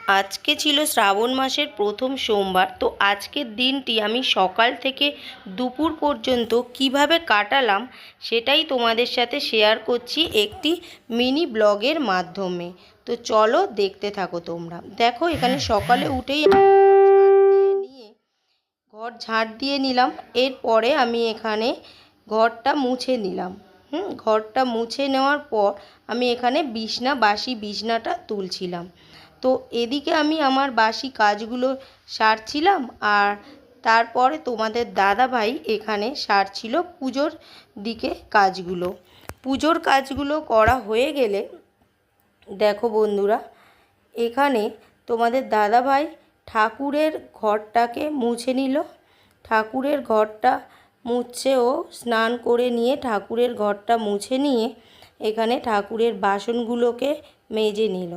আজকে ছিল শ্রাবণ মাসের প্রথম সোমবার। তো আজকের দিনটি আমি সকাল থেকে দুপুর পর্যন্ত কিভাবে কাটালাম সেটাই তোমাদের সাথে শেয়ার করছি একটি মিনি ব্লগের মাধ্যমে। তো চলো দেখতে থাকো তোমরা। দেখো এখানে সকালে উঠেই ঘর ঝাড় দিয়ে নিলাম। এরপরে আমি এখানে ঘরটা মুছে নিলাম। ঘরটা মুছে নেওয়ার পর আমি এখানে বাসি বিছনাটা তুলছিলাম। তো এদিকে আমি আমার বাসি কাজগুলো সারছিলাম, আর তারপরে তোমাদের দাদাভাই এখানে সারছিল পুজোর দিকে কাজগুলো। পুজোর কাজগুলো করা হয়ে গেলে দেখো বন্ধুরা, এখানে তোমাদের দাদাভাই ঠাকুরের ঘরটাকে মুছে নিল। ঠাকুরের ঘরটা মুছছে, ও স্নান করে নিয়ে ঠাকুরের ঘরটা মুছে নিয়ে এখানে ঠাকুরের বাসনগুলোকে মেজে নিল।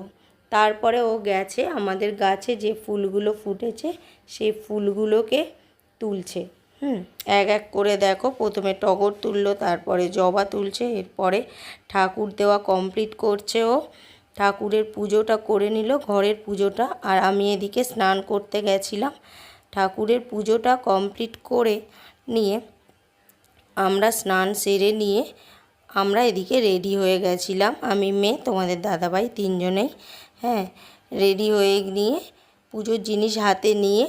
তারপরে ও গেছে আমাদের গাছে যে ফুলগুলো ফুটেছে সেই ফুলগুলোকে তুলছে। এক এক করে দেখো, প্রথমে টগর তুললো, তারপরে জবা তুলছে, এরপরে ঠাকুর দেওয়া কমপ্লিট করছে। ও ঠাকুরের পুজোটা করে নিল, ঘরের পুজোটা। আর আমি এদিকে স্নান করতে গেছিলাম। ঠাকুরের পুজোটা কমপ্লিট করে নিয়ে আমরা স্নান সেরে নিয়ে আমরা এদিকে রেডি হয়ে গেছিলাম। আমি মেয়ে, তোমাদের দাদাভাই, তিনজনেই রেডি হয়ে নিয়ে পুজোর জিনিস হাতে নিয়ে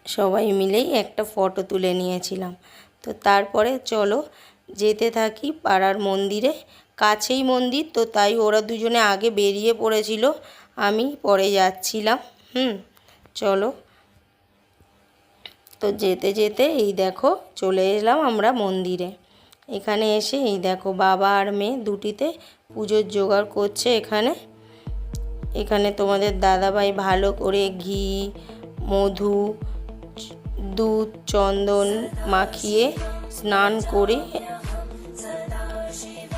সবাই মিলেই একটা ফটো তুলে নিয়েছিলাম। তো তারপরে চলো যেতে থাকি পাড়ার মন্দিরে। কাছেই মন্দির, তো তাই ওরা দুজনে আগে বেরিয়ে পড়েছিল, আমি পরে যাচ্ছিলাম। চলো। তো যেতে যেতে এই দেখো চলে এলাম আমরা মন্দিরে। এখানে এসে এই দেখো বাবা আর মেয়ে দুটিতে পুজোর জোগাড় করছে। এখানে তোমাদের দাদাভাই ভালো করে ঘি, মধু, দুধ, চন্দন মাখিয়ে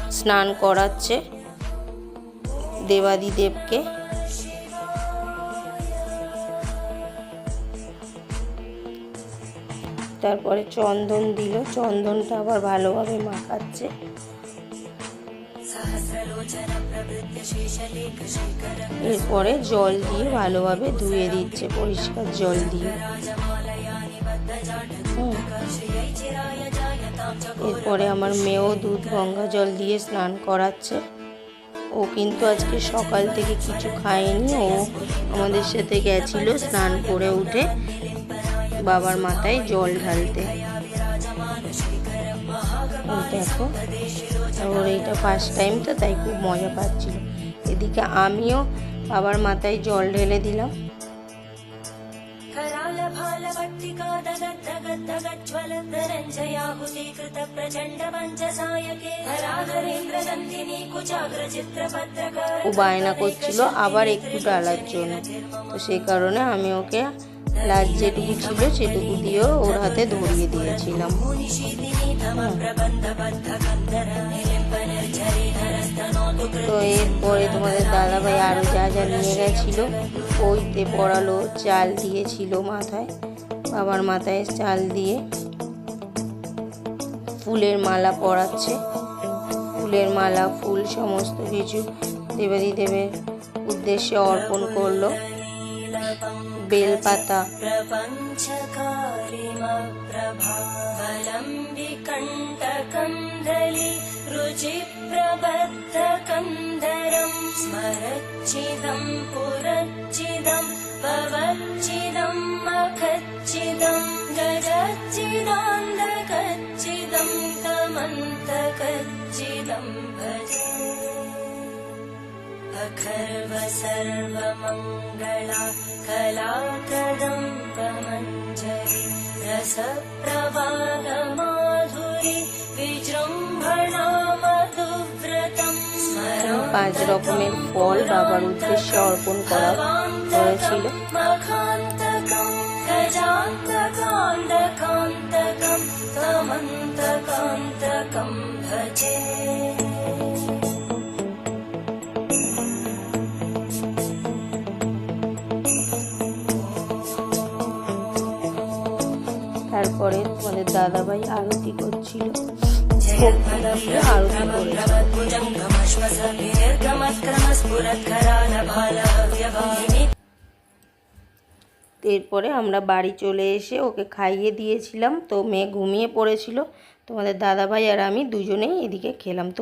স্নান করাচ্ছে দেবাদিদেবকে। তারপরে চন্দন দিল, চন্দনটা আবার ভালোভাবে মাখাচ্ছে। এরপরে জল দিয়ে ভালোভাবে ধুয়ে দিচ্ছে, পরিষ্কার জল দিয়ে। এরপরে আমার মেয়েও দুধ গঙ্গা জল দিয়ে স্নান করাচ্ছে। ও কিন্তু আজকে সকাল থেকে কিছু খায়নি, ও আমাদের সাথে গেছিল স্নান করে উঠে বাবার মাথায় জল ঢালতে। দেখো, ওর এইটা ফার্স্ট টাইম, তো তাই খুব মজা পাচ্ছিল। এদিকে আমিও বাবার মাথায় জল ঢেলে দিলাম। ও বায়না করছিল আবার একটু ডালার জন্য, তো সেই কারণে আমি ওকে লাস্ট যেটুকু ছিল সেটুকু দিয়েও ওর হাতে ধরিয়ে দিয়েছিলাম। তো এরপরে তোমাদের দাদাভাই আরও যা যা নিয়ে গেছিলো ওইতে পড়ালো, চাল দিয়েছিল মাথায়, বাবার মাথায় চাল দিয়ে ফুলের মালা পরাচ্ছে। ফুলের মালা, ফুল সমস্ত কিছু দেবাদিদেবের উদ্দেশ্যে অর্পণ করলো। বেলপাতা, স্মরচ্ছিদম পুরচ্ছিদম ভবচ্ছিদম মখচ্ছিদম গজচ্ছিদান্ধকচ্ছিদম তমন্তকচ্ছিদম ভজে। अखर्व सर्वमङ्गला कलाकदम्बमञ्जरी रसप्रवाहमाधुरी विजृम्भणा मधुव्रतं। 5 রকমের ফল বাবার উদ্দেশ্যে অর্পণ করা হয়েছিল। মখান্তকম গজান্তকান্তকম তমন্তকান্তকম ভজে। তারপরে তোমাদের দাদাভাই আরতি করছিল, আরতি করেছিল। এরপরে আমরা বাড়ি চলে এসে ওকে খাইয়ে দিয়েছিলাম। তো মেয়ে ঘুমিয়ে পড়েছিল। তোমাদের দাদাভাই আর আমি দুজনেই এদিকে খেলাম। তো